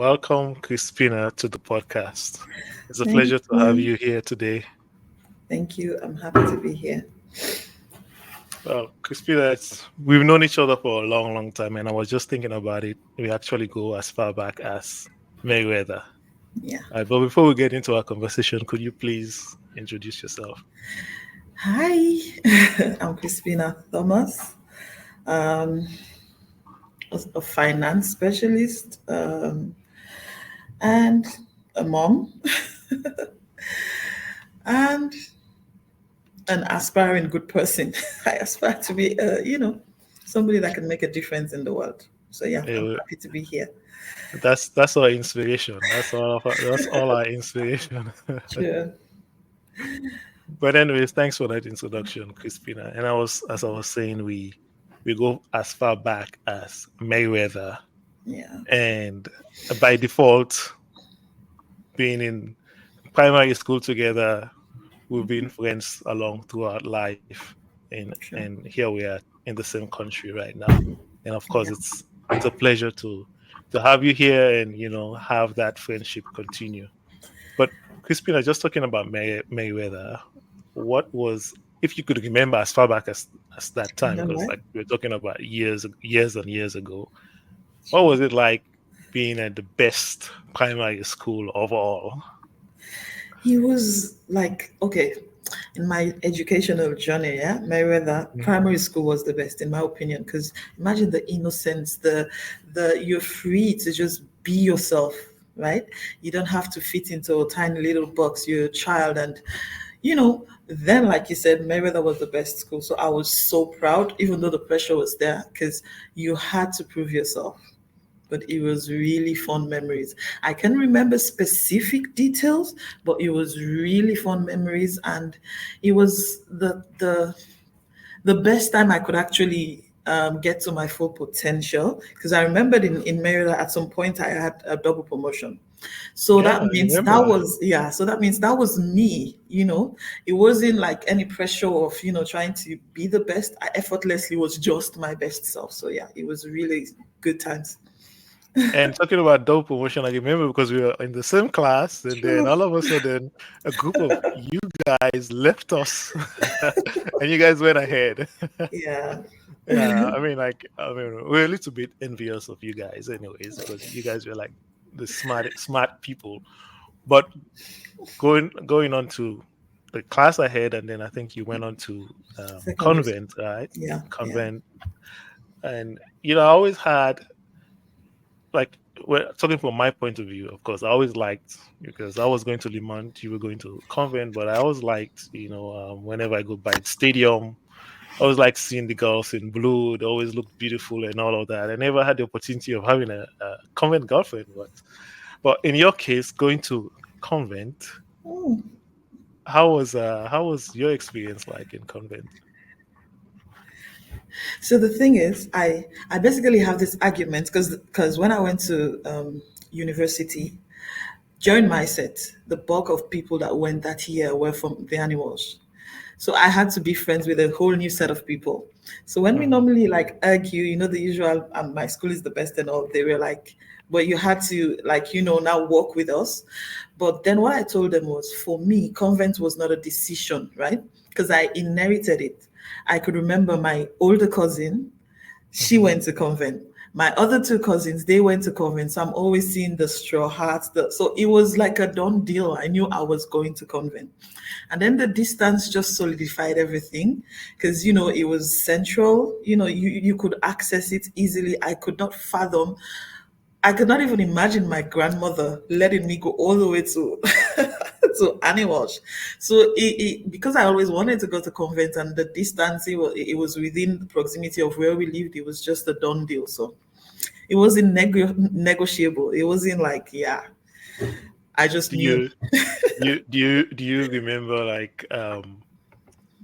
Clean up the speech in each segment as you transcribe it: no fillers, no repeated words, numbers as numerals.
welcome Chrispina to the podcast. It's a Thank pleasure to have you. you here today. Thank you. I'm happy to be here. Well, Chrispina, we've known each other for a long, long time, and I was just thinking about it. We actually go as far back as Mereweather. Yeah. But before we get into our conversation, could you please introduce yourself? Hi, I'm Chrispina Thomas, um, a finance specialist and a mom and an aspiring good person. I aspire to be, somebody that can make a difference in the world. So yeah, I'm Eh, happy to be here. that's our inspiration. That's all our inspiration. Sure. But anyways, thanks for that introduction, Crispina. And as I was saying, we go as far back as Mayweather, Yeah. and by default, being in primary school together, we've been friends along throughout life, and Sure. here we are in the same country right now. And of course, Yeah. it's a pleasure to have you here and have that friendship continue. But Crispina, just talking about Mayweather, what was, if you could remember as far back as that I time, know, because right? like we're talking about years and years ago, what was it like being at the best primary school of all? He was like, okay, in my educational journey, yeah, Mereweather Mhm. primary school was the best in my opinion. Because imagine the innocence, the you're free to just be yourself, right? You don't have to fit into a tiny little box. You're a child, and then like you said, Mereweather was the best school. So I was so proud, even though the pressure was there, because you had to prove yourself, but it was really fun memories. I can remember specific details, but it was really fun memories, and it was the best time I could actually get to my full potential. Because I remembered in Maryland at some point I had a double promotion. So Yeah, that I means that remember. was yeah. So that means that was me. It wasn't like any pressure of trying to be the best. I effortlessly was just my best self. So yeah, it was really good times. And talking about double promotion, I remember because we were in the same class, and then True. all of a sudden, a group of you guys left us, and you guys went ahead. Yeah. Yeah, I mean, we're a little bit envious of you guys, anyways, because you guys were like the smart people. But going on to the class ahead, and then I think you went on to Secondary school. convent, right? Yeah, yeah. Convent, and I always had like, well, talking from my point of view, of course, I always liked, because I was going to Limont, you were going to convent, but I always liked, whenever I go by the stadium, I always like seeing the girls in blue. They always look beautiful and all of that. I never had the opportunity of having a convent girlfriend, but in your case, going to convent, Oh. how was your experience like in convent? So the thing is, I basically have this argument because when I went to university during my set, the bulk of people that went that year were from the animals. So I had to be friends with a whole new set of people. So when we Mhm. normally like argue, the usual, my school is the best and all, they were like, but you had to like, now walk with us. But then what I told them was, for me, convent was not a decision, right? Because I inherited it. I could remember my older cousin, she Mhm. went to convent. My other two cousins, they went to convent. So I'm always seeing the straw hats. So it was like a done deal. I knew I was going to convent. And then the distance just solidified everything because, it was central. You could access it easily. I could not even imagine my grandmother letting me go all the way to to animals. So because I always wanted to go to convent and the distance, it was within the proximity of where we lived. It was just a done deal. So it wasn't negotiable. It wasn't like, yeah, I just Do knew. you do you remember like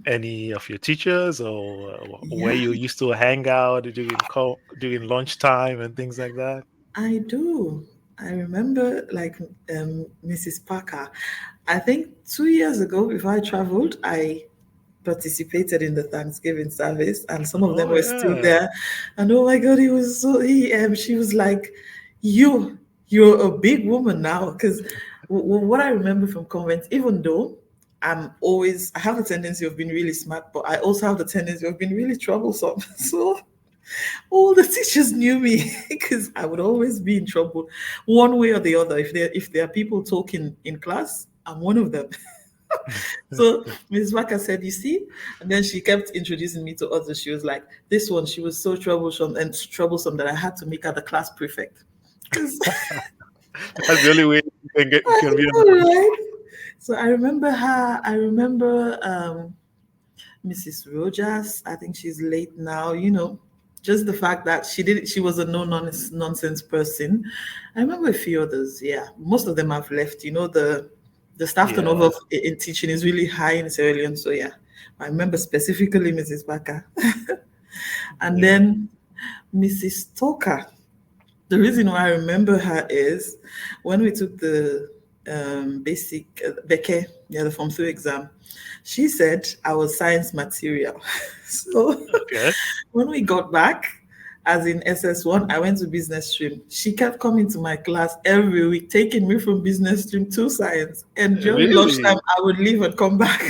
any of your teachers, or where Yeah, you used to hang out during lunchtime and things like that? I do. I remember like Mrs. Parker. I think 2 years ago, before I traveled, I participated in the Thanksgiving service, and some of them Oh were still yeah. there. And oh my God, it was so. She was like, "You, You're a big woman now. Because what I remember from convent, even though I have the tendency of being really smart, but I also have the tendency of being really troublesome. So all the teachers knew me because I would always be in trouble, one way or the other. If there are people talking in class, I'm one of them. So Mrs. Waka said, "You see," and then she kept introducing me to others. She was like, "This one, she was so troublesome that I had to make her the class prefect." Because That's the only way you I can be know, on. right? So I remember her. I remember Mrs. Rojas. I think she's late now. Just the fact that she was a nonsense person. I remember a few others. Yeah, most of them have left. The staff turnover Yeah. in teaching is really high in Sierra Leone. So yeah, I remember specifically Mrs. Baka, and Yeah. then Mrs. Stoker. The reason why I remember her is when we took the basic Beke, yeah, the Form 2 exam, she said I was science material. So Okay. when we got back, as in SS1, I went to business stream. She kept coming to my class every week, taking me from business stream to science. And during lunchtime, Really? I would leave and come back.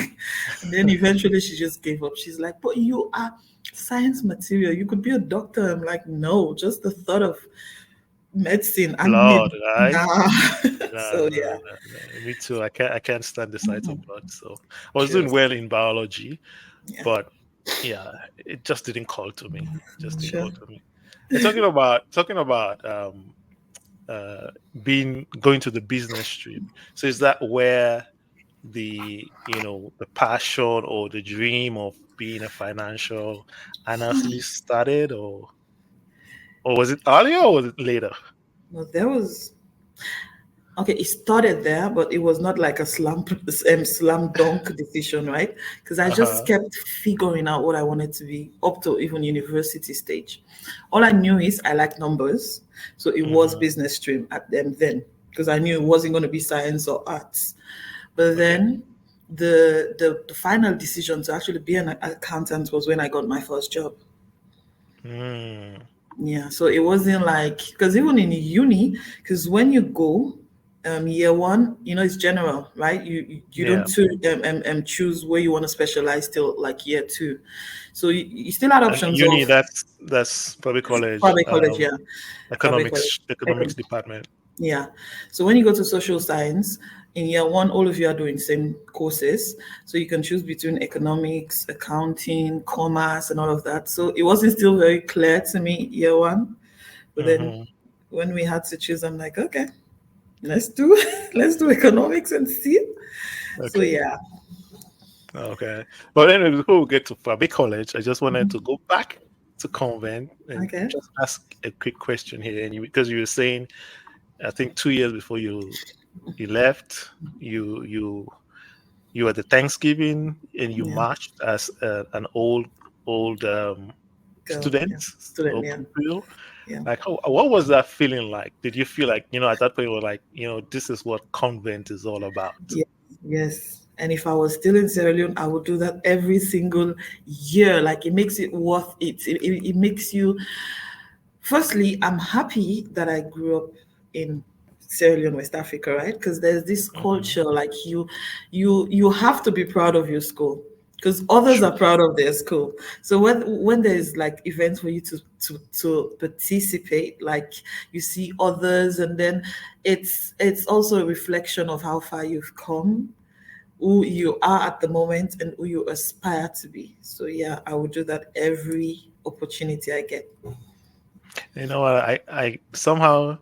And then eventually she just gave up. She's like, "But you are science material. You could be a doctor." I'm like, "No, just the thought of medicine. I Blood, need right? nah." No, So no, yeah, no, no. Me too. I can't stand the sight of blood. So I was doing cheers. well in biology, Yeah, but yeah, it just didn't call to me. Just didn't sure. call to me. And talking about uh being going to the business stream. So is that where the passion or the dream of being a financial analyst started, or was it earlier or was it later? No, there was okay. It started there, but it was not like a slam dunk decision, right? Because I just Uh-huh. kept figuring out what I wanted to be up to even university stage. All I knew is I like numbers, so it was Hmm. business stream at them then because I knew it wasn't going to be science or arts. But Okay. then the final decision to actually be an accountant was when I got my first job. Mm. Yeah, so it wasn't like because even in uni, because when you go year one, it's general, right? You don't Yeah. choose where you want to specialize till like year two, so you still had And options uni, of that's public college, private college, yeah, private college, economics department. yeah. So when you go to social science, in year one, all of you are doing same courses. So you can choose between economics, accounting, commerce, and all of that. So it wasn't still very clear to me year one. But then Hmm. when we had to choose, I'm like, okay, let's do let's do economics and see. So Okay. yeah. Okay. But anyway, before we get to Fourah Bay College, I just wanted Mhm. to go back to Convent and Okay. just ask a quick question here. And because you were saying, I think 2 years before you left, you were at the Thanksgiving and you Yeah. marched as an old Go. student Yeah. Student. or Yeah. pupil. Yeah. Like, what was that feeling like? Did you feel like, at that point, you were like, this is what convent is all about? Yes. Yes. And if I was still in Sierra Leone, I would do that every single year. Like it makes it worth it. It makes you. Firstly, I'm happy that I grew up in Sierra Leone, West Africa, right? Because there's this Hmm. culture like you have to be proud of your school because others Sure. are proud of their school. So when there's like events for you to participate, like you see others, and then it's also a reflection of how far you've come, who you are at the moment, and who you aspire to be. So yeah, I would do that every opportunity I get. You know what? I somehow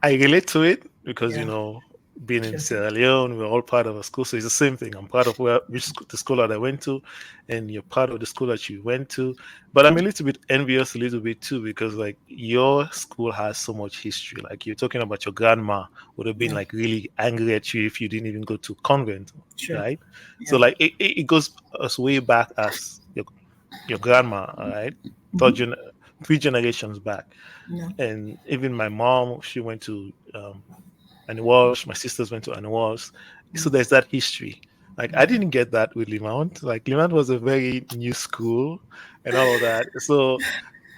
I relate to it because Yeah. being in Sure. Sierra Leone, we're all part of a school, so it's the same thing. I'm part of the school that I went to, and you're part of the school that you went to. But I'm a little bit envious, a little bit too, because like your school has so much history. Like you're talking about your grandma would have been Yeah. like really angry at you if you didn't even go to convent, Sure. right? So Yeah. like it goes as way back as your grandma, all right, third Hmm. gen- 3 generations back. Yeah. And even my mom, she went to Annie. My sisters went to Annie. So there's that history. Like I Yeah. didn't get that with Limount. Like Limount was a very new school and all of that. So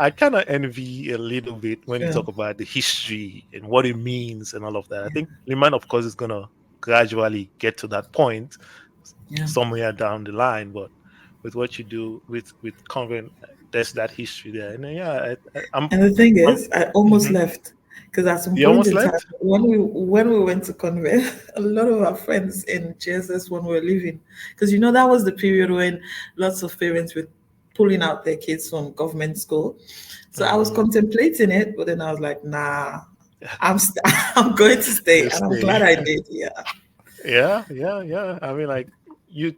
I kind of envy a little bit when you Yeah, talk about the history and what it means and all of that. I think Liman, of course, is gonna gradually get to that point yeah. somewhere down the line. But with what you do with Convent, there's that history there. And yeah, And the thing I'm is, I almost mhm. left because at some You point almost in time, left. when we went to Convent, a lot of our friends in JSS one were leaving because that was the period when lots of parents were pulling out their kids from government school. So I was Mm. contemplating it, but then I was like, nah, I'm going to stay, You and I'm stay. glad I did. Yeah, Yeah, yeah, yeah. I mean, like you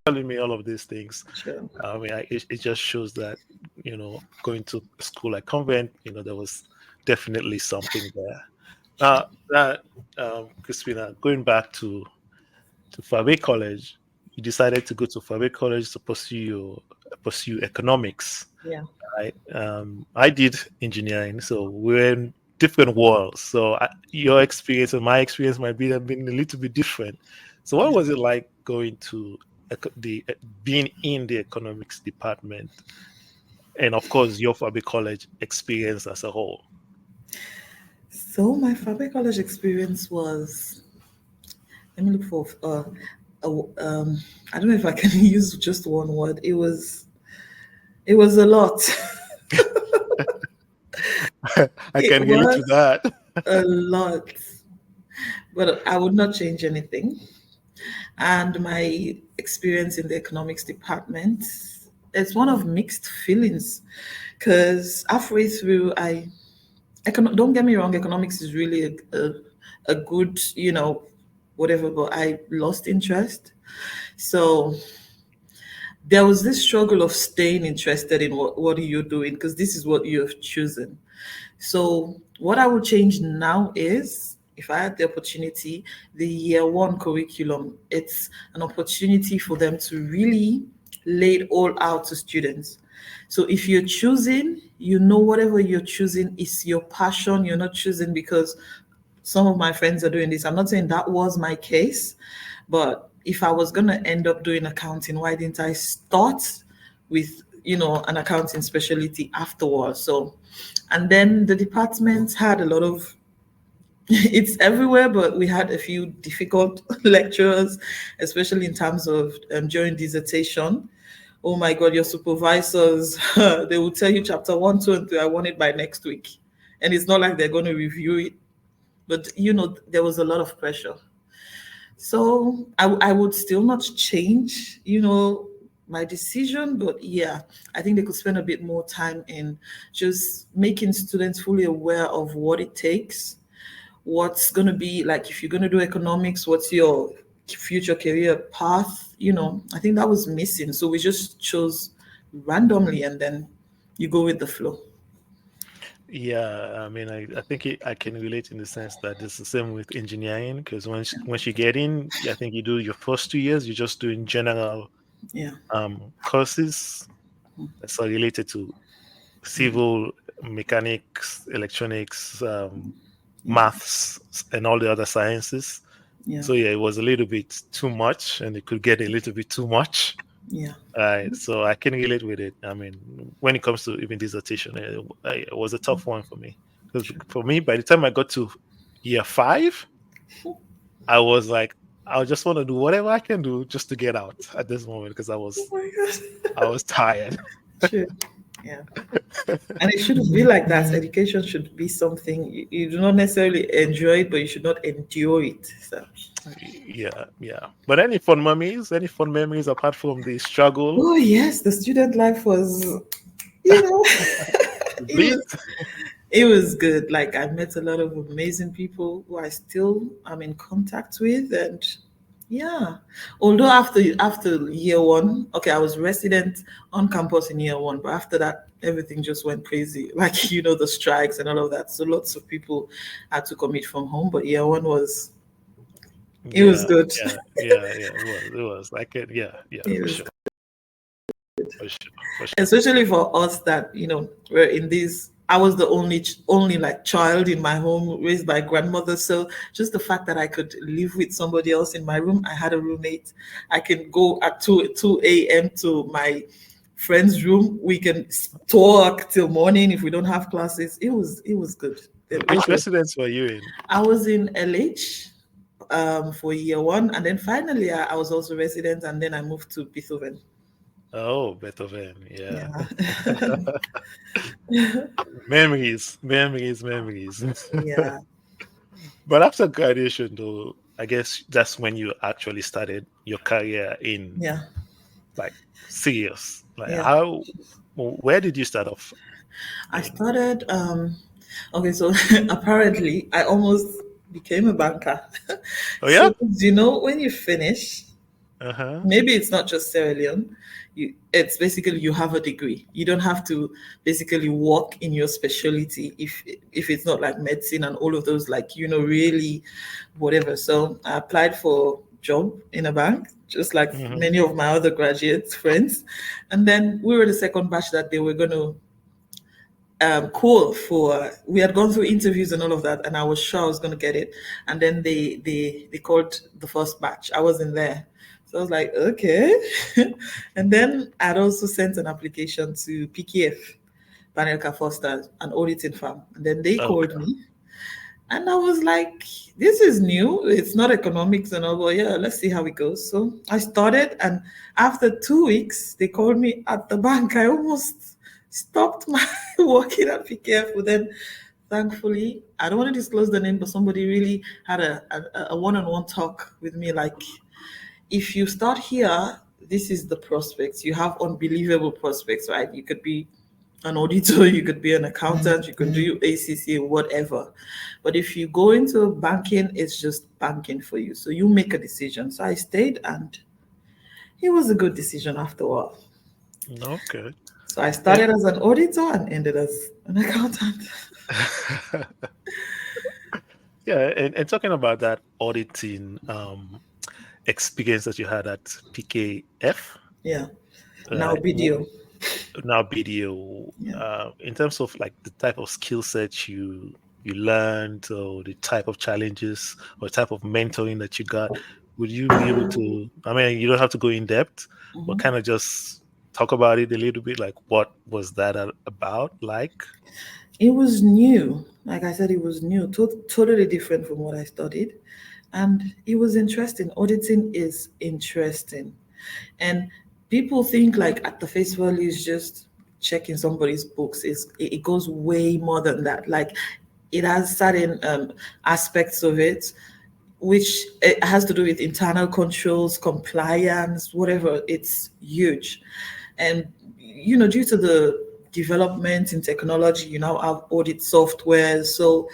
telling me all of these things. sure. I mean, it just shows that going to a school like Convent, there was definitely something there. That Crispina, going back to Fourah Bay College, you decided to go to Fourah Bay College to pursue economics, Yeah, right? I did engineering, so we're in different worlds. So your experience and my experience might be have been a little bit different. So what yeah. was it like going to being in the economics department, and of course your Fourah Bay College experience as a whole? So my fabric college experience was. Let me look for. I don't know if I can use just one word. It was a lot. I It can relate to was that. a lot, but I would not change anything. And my experience in the economics department, it's one of mixed feelings because halfway through, don't get me wrong, economics is really a good, whatever, but I lost interest. So there was this struggle of staying interested in what are you doing because this is what you have chosen. So what I would change now is if I had the opportunity, the year one curriculum, it's an opportunity for them to really lay it all out to students. So if you're choosing, whatever you're choosing is your passion. You're not choosing because some of my friends are doing this. I'm not saying that was my case, but if I was going to end up doing accounting, why didn't I start with, an accounting specialty afterwards? So, and then the department had a lot of, it's everywhere, but we had a few difficult lecturers, especially in terms of during dissertation. Oh my God, your supervisors, they will tell you chapter one, two, and three, I want it by next week. And it's not like they're going to review it, but there was a lot of pressure. So I would still not change, my decision, but yeah, I think they could spend a bit more time in just making students fully aware of what it takes, what's going to be like if you're going to do economics, what's your future career path. I think that was missing. So we just chose randomly and then you go with the flow. Yeah, I mean, I think I can relate in the sense that it's the same with engineering because once you get in, I think you do your first 2 years, you're just doing general Yeah, courses that's all related to yeah, civil, mechanics, electronics, yeah, maths, and all the other sciences. yeah, So yeah, it was a little bit too much, and it could get a little bit too much. yeah. So I can relate with it. I mean, when it comes to even dissertation, it was a tough one for me because True. for me, by the time I got to year five, I was like, I just want to do whatever I can do just to get out at this moment because Oh my I God. was tired. True. Yeah. And it shouldn't be like that. Education should be something you do not necessarily enjoy it, but you should not endure it. So, Yeah, yeah. But any fun memories apart from the struggle, oh yes, the student life was, you know, it please? was it was good. Like I met a lot of amazing people who I still am in contact with, and yeah. Although after year one, okay, I was resident on campus in year one, but after that, everything just went crazy. Like the strikes and all of that. So lots of people had to commit from home. But year one it was Yeah, good. yeah, yeah, yeah. It was. I can, yeah, yeah, It for was sure, for sure, for sure. especially for us that we're in this. I was the only like child in my home raised by grandmother, so just the fact that I could live with somebody else in my room. I had a roommate. I can go at 2 a.m. to my friend's room. We can talk till morning if we don't have classes. It was good. It Which was. residence were you in? I was in LH for year one, and then finally I was also resident, and then I moved to Beethoven. Oh, Beethoven. Yeah. Yeah. Memories, memories, memories. Yeah. But after graduation, though, I guess that's when you actually started your career in Yeah. like serious. Like Yeah. how, where did you start off I in? started okay, so apparently I almost became a banker. Oh yeah. So you know when you finish, Uh-huh. maybe it's not just Sierra Leone. It's basically you have a degree. You don't have to basically work in your specialty if it's not like medicine and all of those, like, really whatever. So I applied for job in a bank, just like Hmm. many of my other graduate friends, and then we were the second batch that they were going to call for. We had gone through interviews and all of that, and I was sure I was going to get it. And then they called the first batch. I wasn't there, so I was like, okay. And then I'd also sent an application to PKF, Panelka Foster, an auditing firm, and then they called Okay. me, and I was like, this is new. It's not economics and all, but yeah, let's see how it goes. So I started, and after 2 weeks, they called me at the bank. I almost stopped my working at PKF, but then thankfully, I don't want to disclose the name, but somebody really had a one-on-one talk with me. Like, if you start here, this is the prospects. You have unbelievable prospects, right? You could be an auditor, you could be an accountant, you could do ACC, whatever. But if you go into banking, it's just banking for you. So you make a decision. So I stayed, and it was a good decision after all. Okay. So I And, started as an auditor and ended as an accountant. yeah, and talking about that auditing experience that you had at PKF, Yeah. Now right? video. Now video, Yeah. in terms of like the type of skill sets you learned, or the type of challenges or type of mentoring that you got, would you be able to, I mean, you don't have to go in depth, but Mhm. kind of just talk about it a little bit, like what was that about, like? It was new. Like I said, it was new, totally different from what I studied. And it was interesting. Auditing is interesting. And people think like at the face value is just checking somebody's books. It goes way more than that. Like it has certain aspects of it which it has to do with internal controls, compliance, whatever. It's huge. And due to the development in technology, you now have audit software. So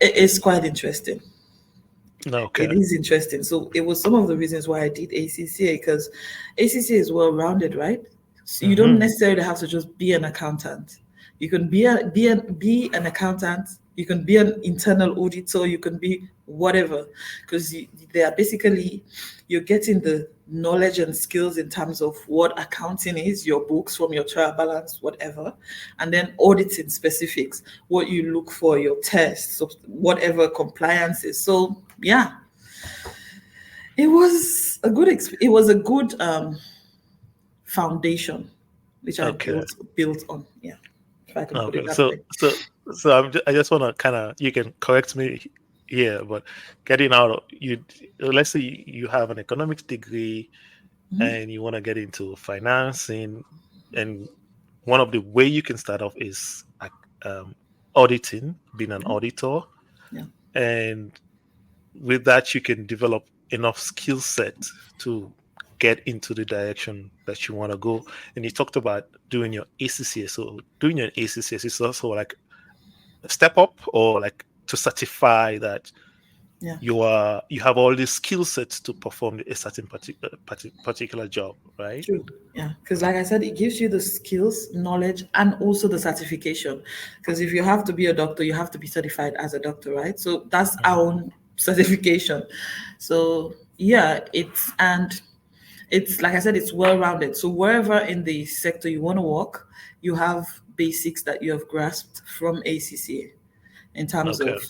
it's quite interesting. It Okay. is interesting. So it was some of the reasons why I did ACCA, because ACCA is well rounded, right? So you don't Hmm. necessarily have to just be an accountant. You can be an accountant. You can be an internal auditor. You can be whatever, because they are basically you're getting the knowledge and skills in terms of what accounting is, your books from your trial balance, whatever, and then auditing specifics, what you look for, your tests, whatever compliance is. So yeah, it was a good it was a good foundation which I Okay. built on. Yeah, if I can put it Okay. that So, way. I just want to kind of, you can correct me here, but getting out of you, let's say you have an economics degree Mhm. and you want to get into financing, and one of the way you can start off is like auditing, being an auditor, Yeah. and with that you can develop enough skill set to get into the direction that you want to go. And you talked about doing your ACCA, so doing your ACCA is also like a step up, or like to certify that Yeah. you have all these skill sets to perform a certain particular job, right? True. Yeah. Because, like I said, it gives you the skills, knowledge, and also the certification. Because if you have to be a doctor, you have to be certified as a doctor, right? So that's our Mhm. own certification. So, yeah, it's like I said, it's well rounded. So, wherever in the sector you want to work, you have basics that you have grasped from ACCA in terms Okay. of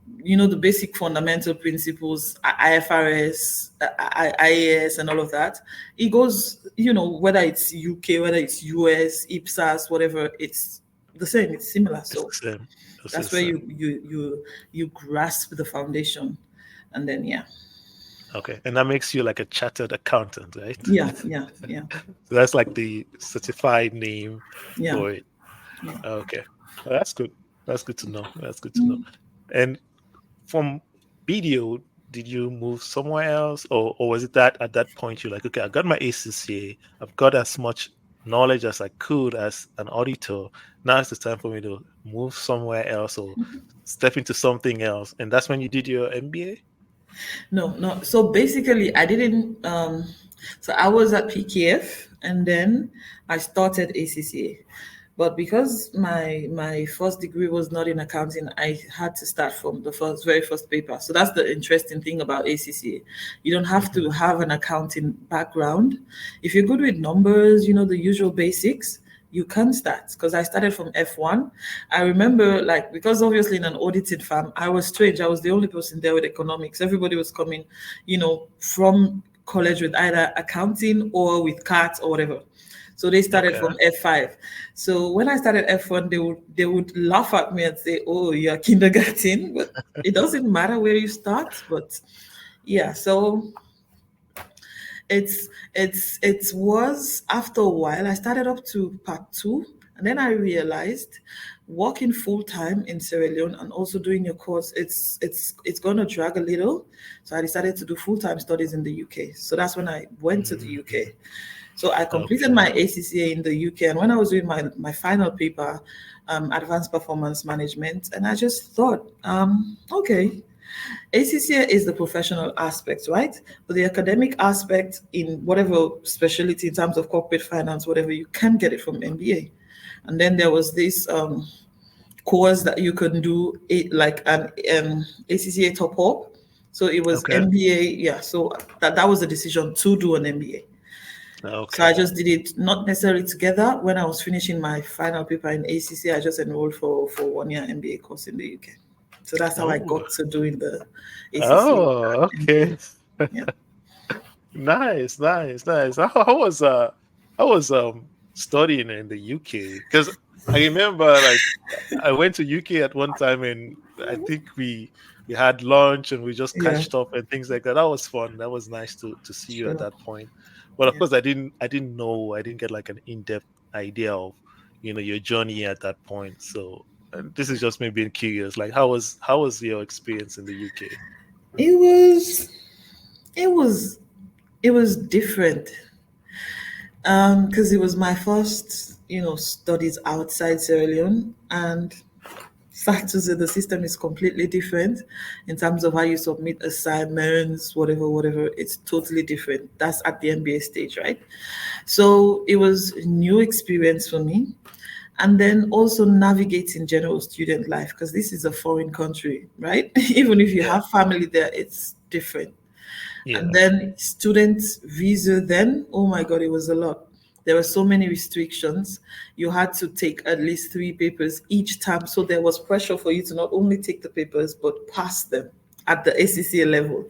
the basic fundamental principles, IFRS, IAS, and all of that. It goes, whether it's UK, whether it's US, IPSAS, whatever, it's the same, it's similar. It's So the same. It's the that's where same. you grasp the foundation, and then yeah, Okay. And that makes you like a chartered accountant, right? yeah, yeah, yeah, So that's like the certified name yeah, for it. yeah. Okay. Well, that's good. That's good to know. That's good to know. And from video, did you move somewhere else, or was it that at that point you're like, okay, I got my ACCA, I've got as much knowledge as I could as an auditor. Now it's the time for me to move somewhere else or step into something else, and that's when you did your MBA. No, no. So basically, I didn't. So I was at PKF, and then I started ACCA. But because my first degree was not in accounting, I had to start from the very first paper. So that's the interesting thing about ACCA. You don't have Hmm. to have an accounting background. If you're good with numbers, the usual basics, you can start. Because I started from F1. I remember, like, because obviously in an audited firm, I was strange. I was the only person there with economics. Everybody was coming, from college with either accounting or with CAT or whatever. So they started Okay. from F5. So when I started F1, they would laugh at me and say, "Oh, you're kindergarten," but it doesn't matter where you start. But yeah, so it was after a while I started up to part two, and then I realized working full time in Sierra Leone and also doing your course, it's gonna drag a little. So I decided to do full time studies in the UK. So that's when I went to the Mhm. UK. So I completed Okay. my ACCA in the UK, and when I was doing my final paper, advanced performance management, and I just thought, okay, ACCA is the professional aspect, right? But the academic aspect in whatever specialty in terms of corporate finance, whatever, you can get it from MBA. And then there was this course that you can do, it like an ACCA top up. So it was Okay. MBA, yeah. So that was the decision to do an MBA. So I Okay. just did it not necessarily together. When I was finishing my final paper in ACC, I just enrolled for 1 year MBA course in the UK. So that's how I Oh. got to doing the ACC Oh. Okay. MBA. Yeah. Nice. Nice. Nice. How was studying in the UK? Because I remember like I went to UK at one time, and I think we had lunch and we just Yeah. catched up and things like that. That was fun. That was nice to see you at Sure. that point. But of Yeah. course, I didn't get like an in-depth idea of your journey at that point. So this is just me being curious. Like, how was your experience in the UK? It was it was it was different. Because it was my first, studies outside Sierra Leone, and fact is that the system is completely different in terms of how you submit assignments, whatever, whatever. It's totally different. That's at the MBA stage, right? So it was a new experience for me. And then also navigating general student life, because this is a foreign country, right? Even if you Yeah. have family there, it's different. And Yeah. then student visa, then, oh my God, it was a lot. There were so many restrictions. You had to take at least 3 papers each time. So there was pressure for you to not only take the papers, but pass them at the ACCA level.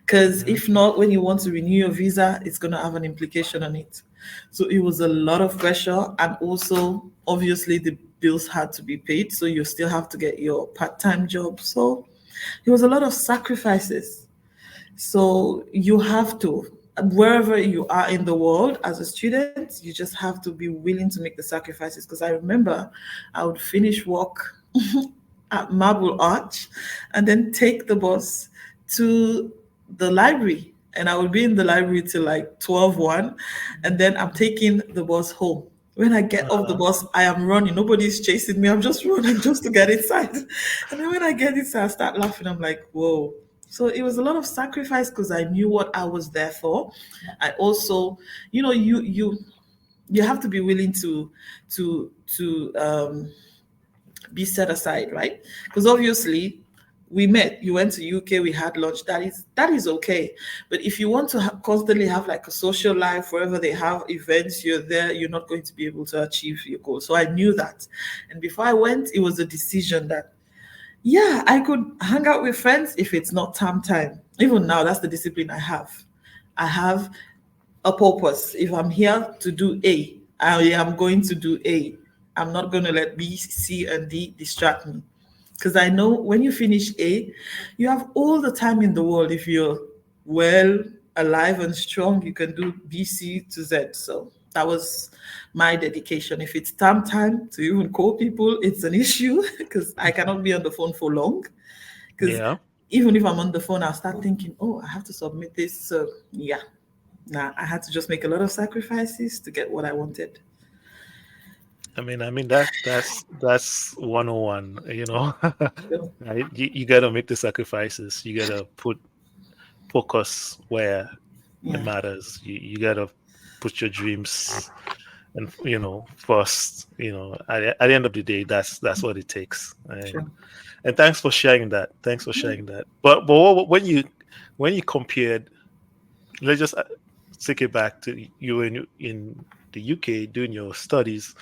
Because if Mhm. not, when you want to renew your visa, it's going to have an implication on it. So it was a lot of pressure. And also, obviously, the bills had to be paid. So you still have to get your part time job. So it was a lot of sacrifices. So you have to, wherever you are in the world as a student, you just have to be willing to make the sacrifices. Because I remember I would finish work at Marble Arch and then take the bus to the library. And I would be in the library till like 12:01, and then I'm taking the bus home. When I get off the Uh-huh. bus, I am running. Nobody's chasing me. I'm just running just to get inside. And then when I get inside, I start laughing. I'm like, whoa. So it was a lot of sacrifice because I knew what I was there for. I also, you have to be willing to be set aside, right? Because obviously we met, you went to UK, we had lunch. That is okay. But if you want to constantly have like a social life wherever they have events, you're there, you're not going to be able to achieve your goal. So I knew that. And before I went, it was a decision that Yeah, I could hang out with friends if it's not term time. Even now, that's the discipline I have. I have a purpose. If I'm here to do A, I am going to do A. I'm not going to let B, C, and D distract me. Because I know when you finish A, you have all the time in the world. If you're well, alive, and strong, you can do B, C to Z. So that was my dedication. If it's time to even call people, it's an issue because I cannot be on the phone for long. Because Yeah. even if I'm on the phone, I'll start thinking, oh, I have to submit this. So yeah, nah, I had to just make a lot of sacrifices to get what I wanted. I mean that's 101, you know. So, Right? You gotta make the sacrifices. You gotta put focus where it yeah, matters. You gotta put your dreams and first. At the end of the day, that's what it takes. sure. And thanks for sharing that. Thanks for sharing that. But when you compared, let's just take it back to you in the UK doing your studies,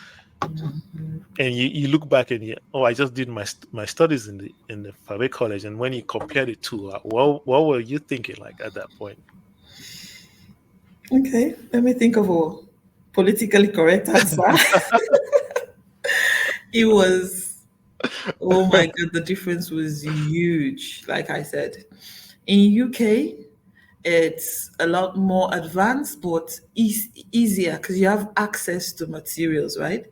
and you look back and I just did my studies in the Fourah Bay College, and when you compared it to what were you thinking like at that point? Okay, let me think of a politically correct answer. It was, oh my God, the difference was huge. Like I said, in UK, it's a lot more advanced, but easier because you have access to materials, right?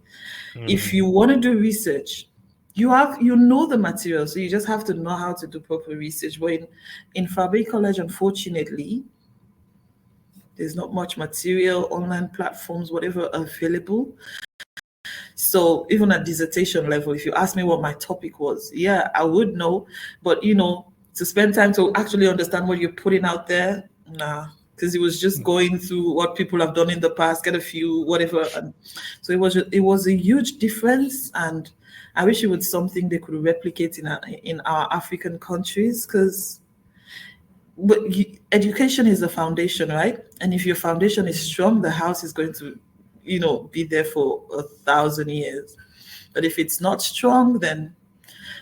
If Hmm. you want to do research, you know the material, so you just have to know how to do proper research. But in Fabre College, unfortunately, there's not much material, online platforms, whatever available. So even at dissertation level, if you ask me what my topic was, yeah, I would know. But to spend time to actually understand what you're putting out there, nah. Because it was just going through what people have done in the past, get a few, whatever. And so it was a huge difference. And I wish it was something they could replicate in our African countries, because education is the foundation, right? And if your foundation is strong, the house is going to, be there for 1,000 years. But if it's not strong, then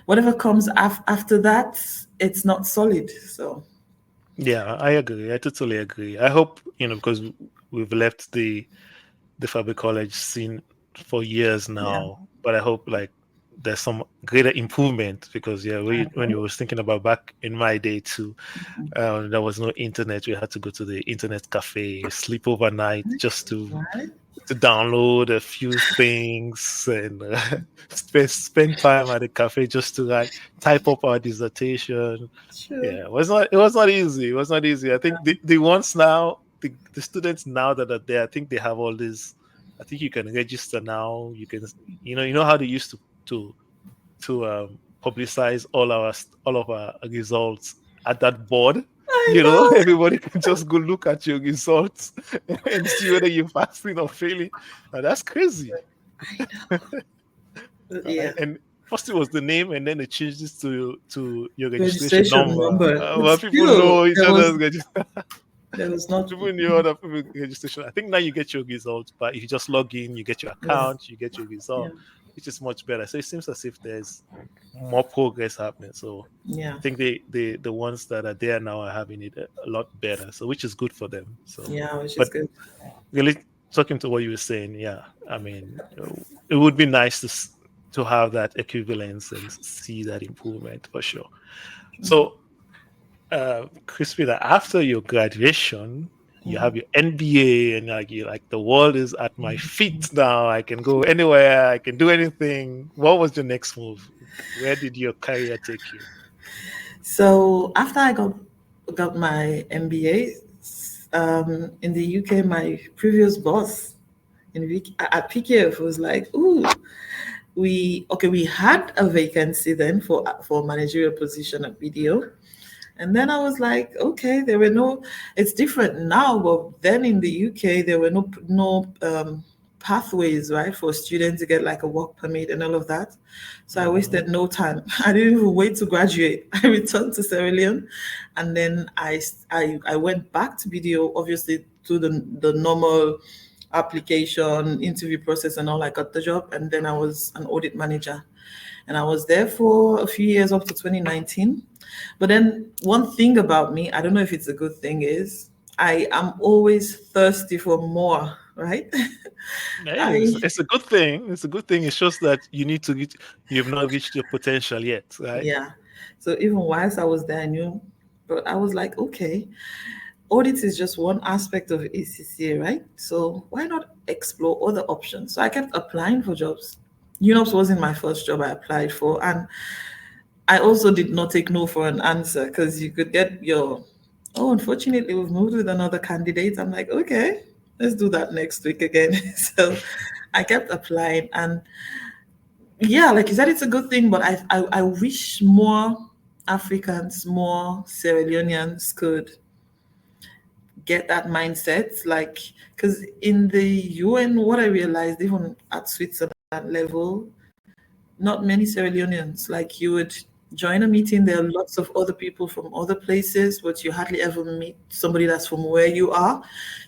whatever comes after that, it's not solid. So Yeah, I agree. I totally agree. I hope because we've left the Fabric College scene for years yeah, now, but I hope like there's some greater improvement because yeah, I when you hope. was thinking about back in my day too, there was no internet. We had to go to the internet cafe, sleep overnight just Right? to download a few things and spend time at the cafe just to like type up our dissertation. Sure. Yeah, it was not easy. It was not easy. I think the ones now, the students now that are there, I think they have all this. I think you can register now. You can, you know how they used to publicize all of our results at that board. I know. Everybody can just go look at your results and see whether you're passing or failing. Now, that's crazy. I know. Yeah. And first it was the name, and then they changed this to your registration Registration number. number. But But people still, know each other's registration. there was not. People knew other people's registration. I think now you get your results, but if you just log in, you get your Yeah. account, you get your Yeah. result, which is much better. So it seems as if there's more progress happening. So Yeah. I think the ones that are there now are having it a lot better. So which is good for them. So, Yeah, which is but good. really talking to what you were saying, yeah, I mean, it would be nice to have that equivalence and see that improvement for sure. So, Crispina, after your graduation, you have your MBA, and like you like the world is at my feet now. I can go anywhere. I can do anything. What was your next move? Where did your career take you? So after I got my MBA, in the UK, my previous boss at PKF was like, "Ooh, we had a vacancy then for a managerial position at BDO." And then I was like, okay, there were no. It's different now, but then in the UK there were no pathways, right, for students to get like a work permit and all of that. So I Hmm. wasted no time. I didn't even wait to graduate. I returned to Sierra Leone, and then I went back to BDO, obviously to the normal application, interview process, and all. I got the job, and then I was an audit manager, and I was there for a few years up to 2019. But then one thing about me, I don't know if it's a good thing, is I am always thirsty for more. Right? Hey, I it's a good thing. It's a good thing. It shows that you need to reach, you've not reached your potential yet, right? Yeah. So even whilst I was there, I knew, but I was like, okay, audit is just one aspect of ACCA, right? So why not explore other options? So I kept applying for jobs. UNOPS wasn't my first job I applied for, and I also did not take no for an answer because you could get your, oh, unfortunately, we've moved with another candidate. I'm like, okay, let's do that next week again. So I kept applying, and yeah, like you said, it's a good thing, but I wish more Africans, more Sierra Leoneans could get that mindset. Like, because in the UN, what I realized, even at Switzerland level, not many Sierra Leoneans. Like, you would join a meeting, there are lots of other people from other places, but you hardly ever meet somebody that's from where you are.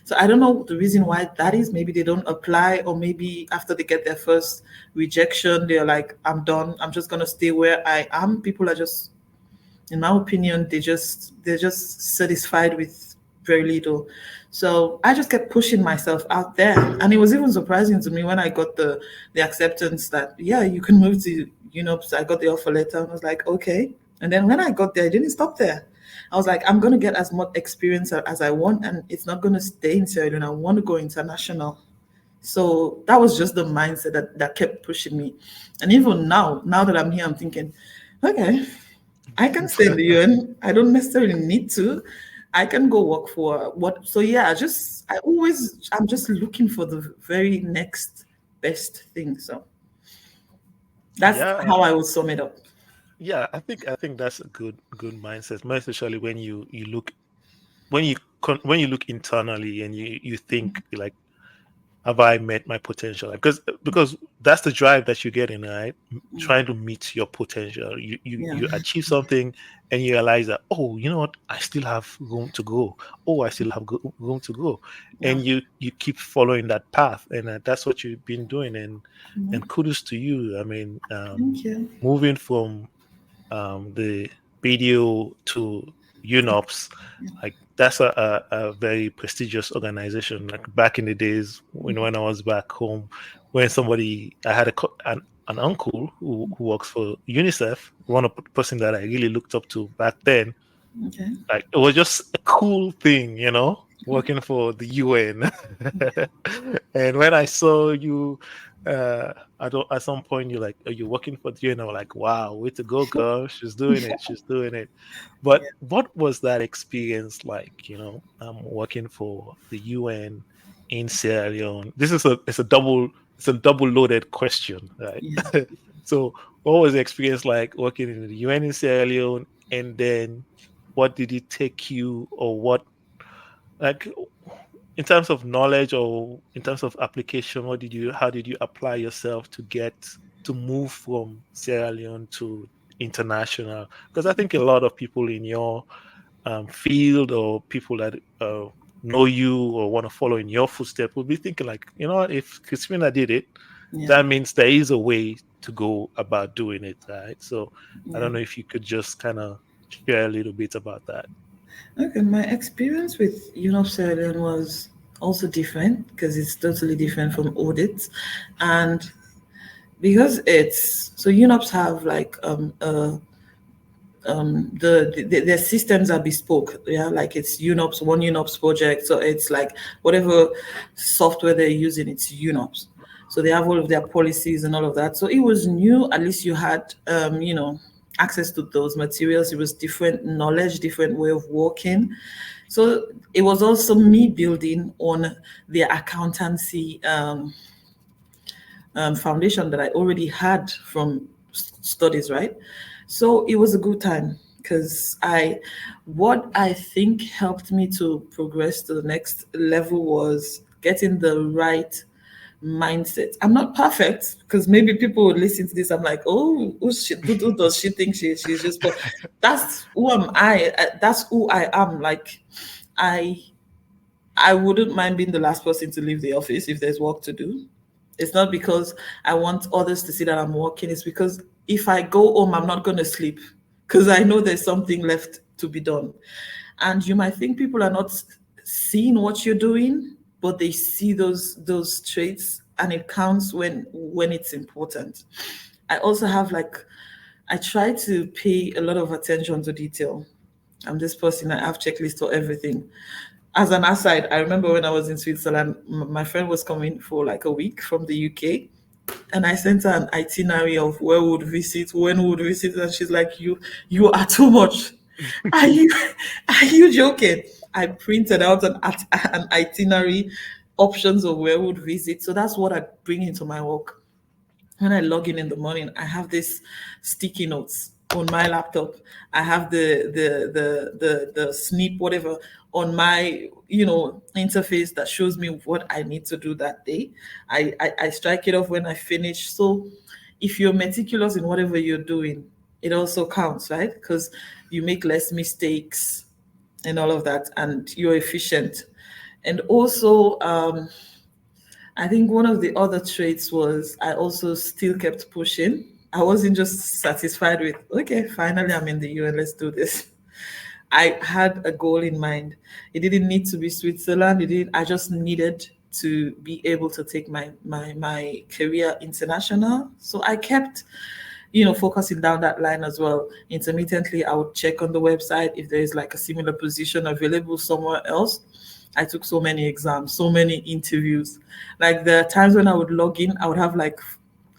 So I don't know the reason why that is. Maybe they don't apply, or maybe after they get their first rejection, they're like, I'm done. I'm just gonna stay where I am. People are just, in my opinion, they're just satisfied with very little. So I just kept pushing myself out there, and it was even surprising to me when I got the acceptance that, yeah, you can move to, so I got the offer letter, and I was like, okay. And then when I got there, I didn't stop there. I was like, I'm gonna get as much experience as I want, and it's not gonna stay in Sierra Leone. I want to go international. So that was just the mindset that kept pushing me. And even now that I'm here, I'm thinking, okay, I can stay in the UN. I don't necessarily need to. I can go work for what. So yeah, I'm just looking for the very next best thing. So that's Yeah, how I would sum it up. yeah. I think that's a good mindset, more especially when you look when you look internally and you think like, have I met my potential? Because that's the drive that you're getting, right? Trying to meet your potential. Yeah, You achieve something and you realize that, oh, you know what? I still have room to go. Oh, I still have room to go, yeah. and you keep following that path, and that's what you've been doing. Mhm. And kudos to you. I mean, Thank you. moving from the video to UNOPS, like that's a very prestigious organization. Like back in the days when I was back home, when somebody I had an uncle who works for UNICEF, one of the person that I really looked up to back then. Okay. Like it was just a cool thing, working for the UN. And when I saw you, at some point you're like, are you working for the UN? I'm like, wow, way to go, girl. She's doing it. She's doing it. But Yeah. what was that experience like? Working for the UN in Sierra Leone. It's a double loaded question, right? Yeah. So what was the experience like working in the UN in Sierra Leone, and then what did it take you, or what, like, in terms of knowledge or in terms of application, how did you apply yourself to move from Sierra Leone to international? Because I think a lot of people in your field, or people that know you or want to follow in your footsteps, will be thinking like, what, if Chrispina did it, Yeah. that means there is a way to go about doing it, right? So I Yeah. don't know if you could just kind of share a little bit about that. Okay, my experience with Sierra Leone was also different because it's totally different from audits, and because it's so UNOPS have like their systems are bespoke. Yeah, like it's UNOPS, one UNOPS project, so it's like whatever software they're using, it's UNOPS. So they have all of their policies and all of that. So it was new. At least you had access to those materials. It was different knowledge, different way of working. So it was also me building on the accountancy foundation that I already had from studies, right? So it was a good time because what I think helped me to progress to the next level was getting the right mindset. I'm not perfect because maybe people would listen to this. I'm like, oh, who does she think she's just? But that's who am I. That's who I am. Like, I I wouldn't mind being the last person to leave the office if there's work to do. It's not because I want others to see that I'm working. It's because if I go home, I'm not going to sleep because I know there's something left to be done. And you might think people are not seeing what you're doing, but they see those traits, and it counts when it's important. I also have like I try to pay a lot of attention to detail. I'm this person, I have checklists for everything. As an aside, I remember when I was in Switzerland, my friend was coming for like a week from the UK, and I sent her an itinerary of where we would visit, when we would visit, and she's like, "You are too much. Are you are you joking?" I printed out an itinerary, options of where we would visit. So that's what I bring into my work. When I log in the morning, I have this sticky notes on my laptop. I have the snip whatever on my interface that shows me what I need to do that day. I strike it off when I finish. So if you're meticulous in whatever you're doing, it also counts, right? Because you make less mistakes and all of that, and you're efficient. And also, I think one of the other traits was I also still kept pushing. I wasn't just satisfied with, okay, finally I'm in the UN, let's do this. I had a goal in mind. It didn't need to be Switzerland. It didn't, I just needed to be able to take my career international. So I kept, focusing down that line as well. Intermittently, I would check on the website if there is like a similar position available somewhere else. I took so many exams, so many interviews. Like the times when I would log in, I would have like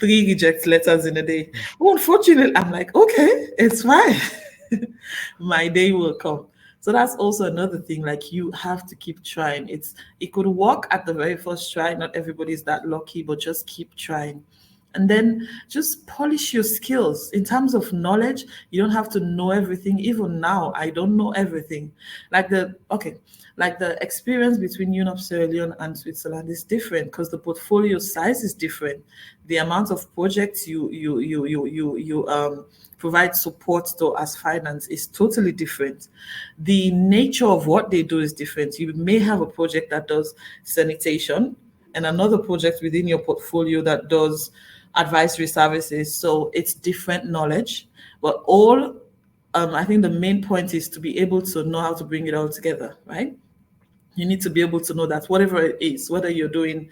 3 reject letters in a day. Oh, unfortunately, I'm like, okay, it's fine. My day will come. So that's also another thing. Like you have to keep trying. It could work at the very first try. Not everybody's that lucky, but just keep trying. And then just polish your skills in terms of knowledge. You don't have to know everything. Even now, I don't know everything. Like the experience between UNOPS Sierra Leone and Switzerland is different because the portfolio size is different. The amount of projects you provide support to as finance is totally different. The nature of what they do is different. You may have a project that does sanitation and another project within your portfolio that does advisory services. So it's different knowledge, but all I think the main point is to be able to know how to bring it all together, right? You need to be able to know that whatever it is, whether you're doing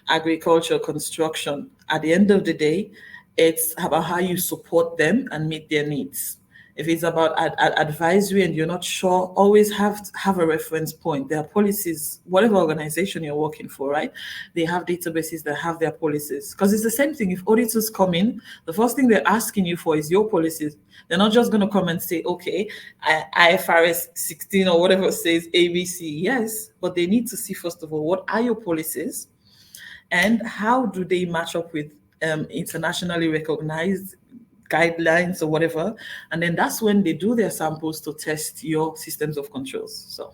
agriculture, construction, at the end of the day, it's about how you support them and meet their needs. If it's about advisory and you're not sure, always have to have a reference point. There are policies, whatever organization you're working for, right? They have databases that have their policies. Because it's the same thing. If auditors come in, the first thing they're asking you for is your policies. They're not just going to come and say, okay, IFRS 16 or whatever says ABC. Yes, but they need to see, first of all, what are your policies and how do they match up with internationally recognized guidelines or whatever. And then that's when they do their samples to test your systems of controls. So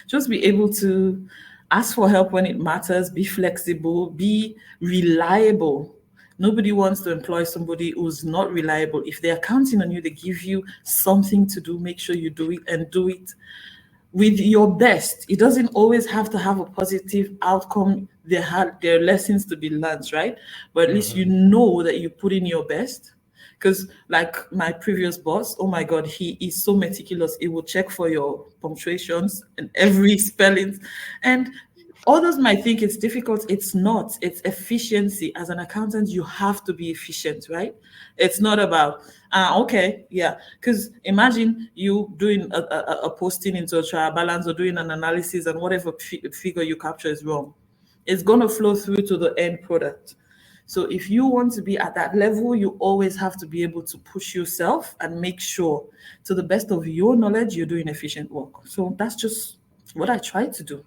just be able to ask for help when it matters, be flexible, be reliable. Nobody wants to employ somebody who's not reliable. If they're counting on you, they give you something to do, make sure you do it and do it with your best. It doesn't always have to have a positive outcome. There are lessons to be learned, right? But at least you Mhm. know that you put in your best. Because like my previous boss, oh my God, he is so meticulous. He will check for your punctuations and every spelling. And others might think it's difficult. It's not. It's efficiency. As an accountant, you have to be efficient, right? It's not about, okay, yeah. Because imagine you doing a posting into a trial balance or doing an analysis and whatever figure you capture is wrong. It's going to flow through to the end product. So if you want to be at that level, you always have to be able to push yourself and make sure, to the best of your knowledge, you're doing efficient work. So that's just what I try to do.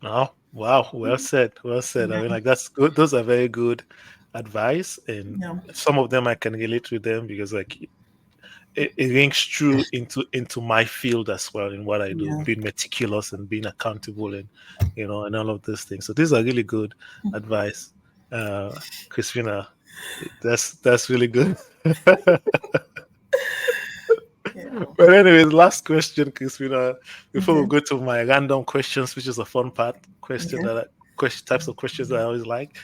Oh, wow. Well said. Well said. I Yeah, mean, like that's good. Those are very good advice, and yeah, some of them I can relate with them because like it rings true into my field as well in what I do, yeah. being meticulous and being accountable and and all of these things. So these are really good advice. Christina, that's really good. Yeah. But anyways, last question, Christina, before we Okay. go to my random questions, which is a fun part, question Okay. that question types of questions that I always like.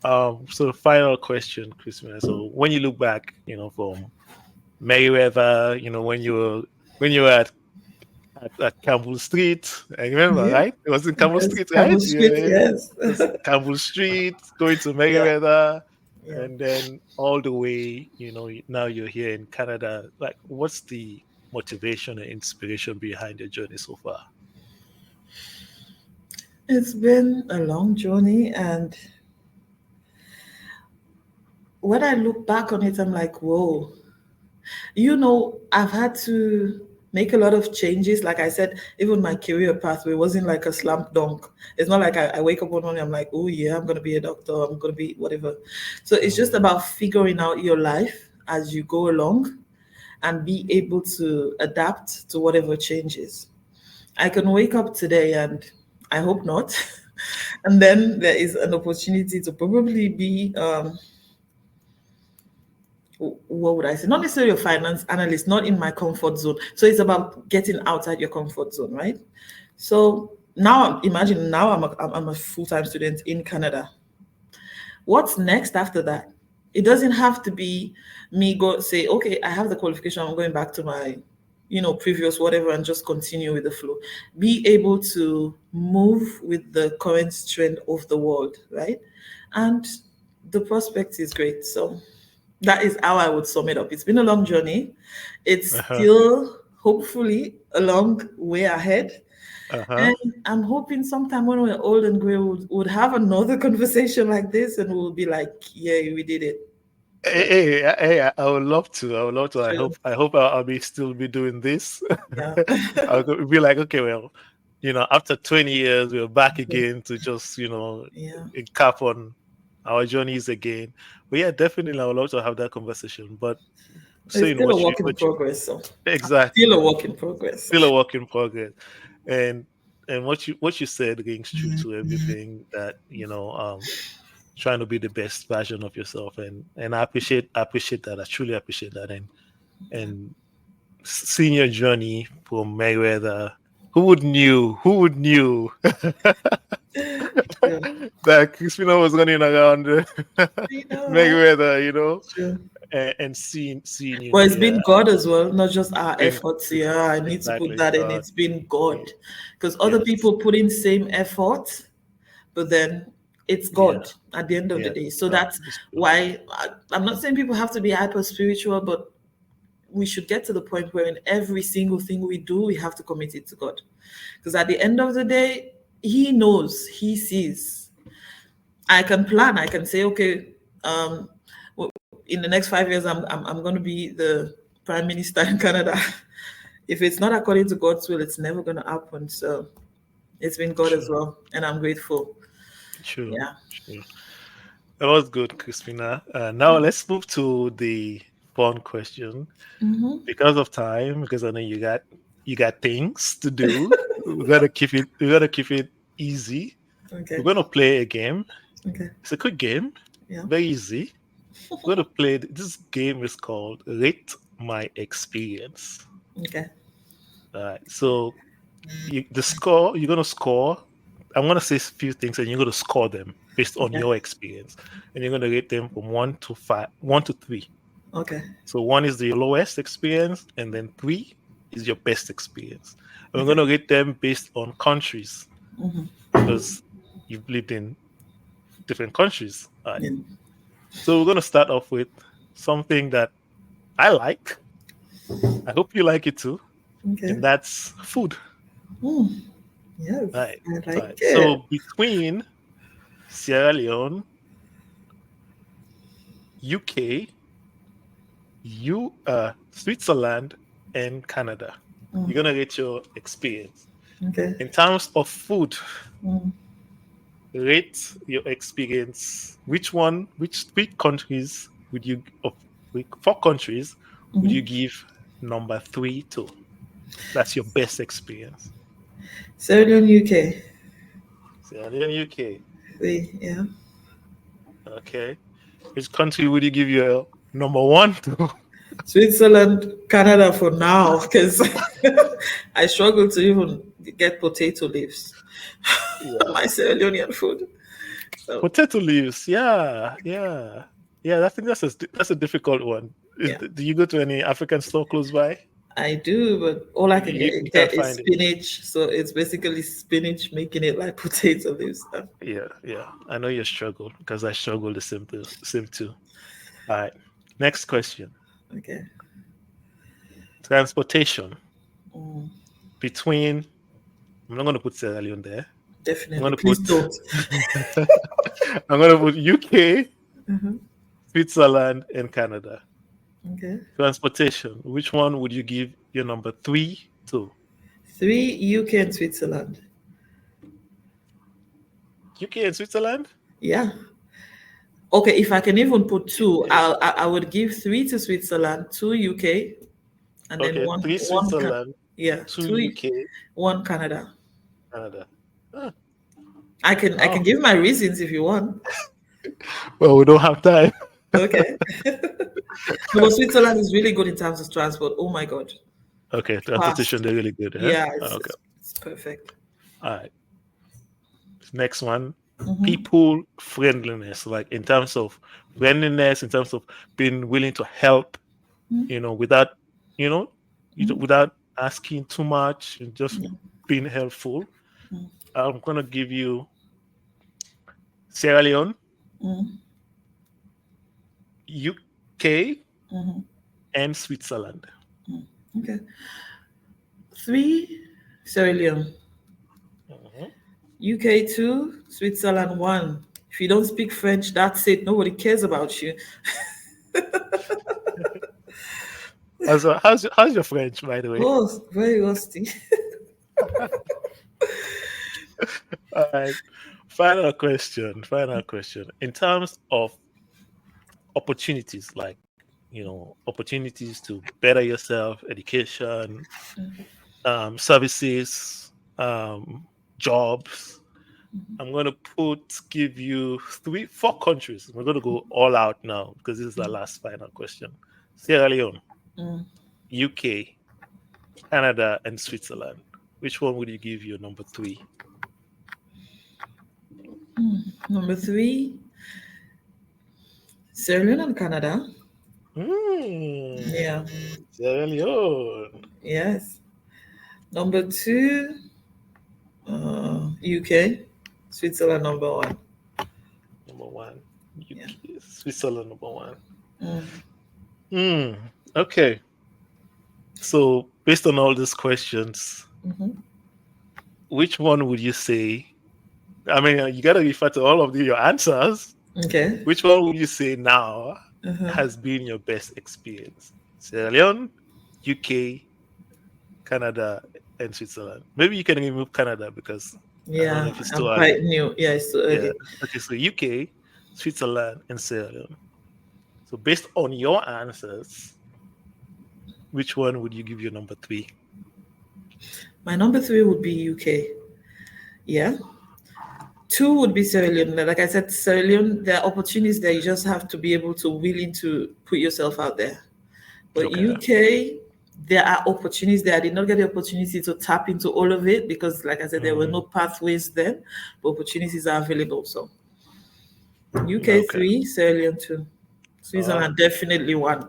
So the final question, Christina. So when you look back, from Mereweather, when you were at Campbell Street. I remember, Yeah. right? It was in Campbell Yes. Street, right? Camel Street. Yeah, Yes. it's Campbell Street, going to Yeah. Mereweather, Yeah. and then all the way, now you're here in Canada. Like, what's the motivation and inspiration behind your journey so far? It's been a long journey, and when I look back on it, I'm like, whoa. I've had to make a lot of changes. Like I said, even my career pathway wasn't like a slam dunk. It's not like I wake up one morning, I'm like, oh yeah, I'm gonna be a doctor, I'm gonna be whatever. So it's just Mm, about figuring out your life as you go along and be able to adapt to whatever changes. I can wake up today and I hope not. And then there is an opportunity to probably be what would I say? Not necessarily a finance analyst, not in my comfort zone. So it's about getting outside your comfort zone, right? So now imagine now I'm a full-time student in Canada. What's next after that? It doesn't have to be me go say, okay, I have the qualification, I'm going back to my, previous whatever and just continue with the flow. Be able to move with the current trend of the world, right? And the prospect is great. So that is how I would sum it up. It's been a long journey. It's uh-huh, still hopefully a long way ahead. uh-huh. And I'm hoping sometime when we're old and gray, we'll have another conversation like this and we'll be like, yeah, we did it. So, Hey, I would love to. I would love to. I sure. hope. I hope I'll be still be doing this. Yeah. Be like, okay, well, after 20 years, we're back Okay. again to just, Yeah. cap on our journeys again. But yeah, definitely, I would love to have that conversation. But It's saying still a what you, work in progress. So, still a exactly, work in progress. still a work in progress, and what you said rings true to everything that trying to be the best version of yourself, and I appreciate that. I truly appreciate that, and seeing your journey from Mayweather. Who would knew Sure. that Crispino was running around You know, right? Mayweather, Sure. and seeing you But it's here. been God as well, not just our Been efforts. Yeah, I need to put exactly that in. God. It's been God. Yeah. Because other Yes. people put in same effort, but then it's Yeah. God at the end of the Yeah. day. So God. that's It's true. why I'm not saying people have to be hyper spiritual, but we should get to the point where in every single thing we do, we have to commit it to God. Because at the end of the day, He knows, He sees. I can plan, I can say, okay, um, in the next 5 years, I'm going to be the prime minister in Canada. If it's not according to God's will, it's never going to happen. So it's been God as True. well, and I'm grateful. True. Yeah. True. That was good, Crispina. Now let's move to the fun question. Hmm. Because of time, because I know you got things to do. We gotta keep it easy. We're Okay. gonna play a game. Okay. It's a quick game, Yeah. very easy. We're gonna play. This game is called Rate My Experience. Okay. All right. So the score you're gonna score. I'm gonna say a few things, and you're gonna score them based on Okay. your experience, and you're gonna rate them from 1 to 5, 1 to 3. Okay. So 1 is the lowest experience, and then 3 is your best experience. And we're Okay. gonna rate them based on countries Hmm. because you've lived in different countries. All right. Yeah. So we're gonna start off with something that I like. I hope you like it too, Okay. and that's food. Mm. Yes, All right. I All like right. it. So between Sierra Leone, UK, Switzerland, and Canada, Mm. you're gonna rate your experience. Okay. In terms of food, Mm. rate your experience. Which 3 countries would you, of 4 countries, would you Hmm. give number 3 to? That's your best experience. Sierra Leone, UK. Sierra Leone, UK. Yeah. Okay. Which country would you give your number 1 to? Switzerland, Canada for now, because I struggle to even get potato leaves. Yeah. My Sierra Leonean food. So Potato leaves. Yeah, yeah, yeah. I think that's a difficult one. yeah, Do you go to any African store close by? I do, but all I can You get can't is find it. spinach. So it's basically spinach making it like potato leaves. Yeah, yeah. I know you struggle because I struggle the same too. All right. Next question. Okay. Transportation Mm, between. I'm not going to put Sierra Leone there. I'm definitely. going to Please put. don't. I'm going to put UK, Mhm. Switzerland, and Canada. Okay. Transportation. Which one would you give your number three to? Three, UK and Switzerland. UK and Switzerland. Yeah. Okay, if I can even put two, Yeah. I would give three to Switzerland, two UK, and then Okay, three Switzerland, yeah, two two, UK, one Canada. Canada. Ah, I can wow. give my reasons if you want. Well, we don't have time. Okay. No, but Switzerland is really good in terms of transport. Oh my God. Okay, Fast. transportation, they're really good, huh? Yeah, Okay. it's perfect. All right. Next one. Hmm. People friendliness, like in terms of friendliness, in terms of being willing to help, without, you know, without asking too much and just being helpful. I'm gonna give you Sierra Leone, UK, and Switzerland. Okay. Three, Sierra Leone. Mhm. UK two, Switzerland one. If you don't speak French, that's it. Nobody cares about you. Also, how's your French, by the way? Oh, very rusty. All right. Final question. Final question. In terms of opportunities, like opportunities to better yourself, education, services, jobs. I'm gonna give you four countries. We're gonna go all out now because this is our last final question. Sierra Leone, Mm. UK, Canada, and Switzerland. Which one would you give your number three? Number three, Sierra Leone and Canada. Mm, Yeah. Sierra Leone. Yes. Number two, UK. Switzerland number one. Number one. Yeah. UK, Switzerland number one. Mm. Hmm. Okay. So based on all these questions, Hmm. which one would you say? I mean, you gotta refer to all of your answers. Okay. Which one would you say now Uh-huh. has been your best experience? Sierra Leone, UK, Canada, and Switzerland. Maybe you can remove Canada because I don't know Yeah, if it's too I'm early. quite new. Yeah, it's too Yeah. early. Okay, so UK, Switzerland, and Sierra Leone. So based on your answers, which one would you give your number three? My number three would be UK. Yeah. Two would be Sierra Leone. Like I said, Sierra Leone, there are opportunities there. You just have to be able to willing to put yourself out there. But Okay. UK, there are opportunities there. I did not get the opportunity to tap into all of it because, like I said, there were no Mm, pathways then, but opportunities are available. So UK okay. three, Sierra Leone two, Wow. Switzerland definitely one.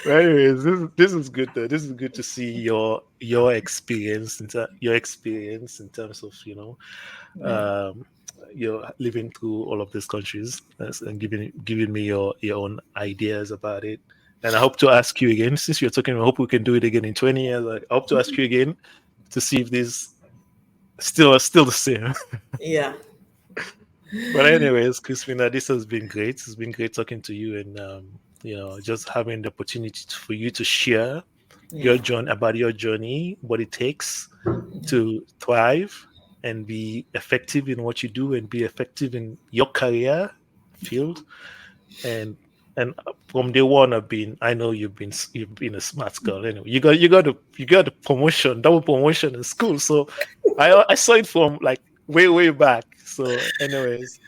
Well, anyways, this is good though. This is good to see your experience your experience in terms of Yeah. um, you're living through all of these countries and giving me your own ideas about it. And I hope to ask you again since you're talking. I hope we can do it again in 20 years. I hope to ask you again to see if this still the same. Yeah. But anyways, Chrispina, this has been great. It's been great talking to you and just having the opportunity for you to share Yeah. your journey, what it takes Yeah. to thrive and be effective in what you do and be effective in your career field. And from day one, I know you've been a smart girl. Anyway, you got the promotion, double promotion in school. So I saw it from like way back. So, anyways,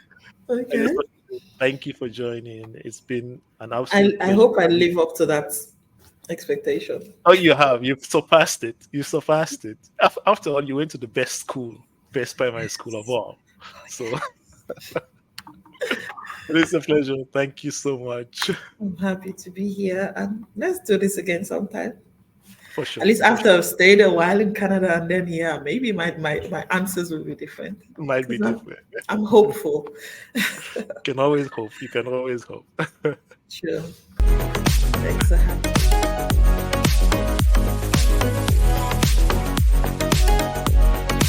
I just Okay. Thank you for joining. It's been an I, absolute I pleasure. hope I live up to that expectation. Oh, you have. You've surpassed it. You surpassed it. After all, you went to the best school, best primary school of all. So it's a pleasure. Thank you so much. I'm happy to be here, and let's do this again sometime. For At sure. least For after sure. I've stayed a while in Canada and then here, maybe my answers will be different. Might be Because I'm different. I'm hopeful. You can always hope. You can always hope. Sure. Thanks for having me.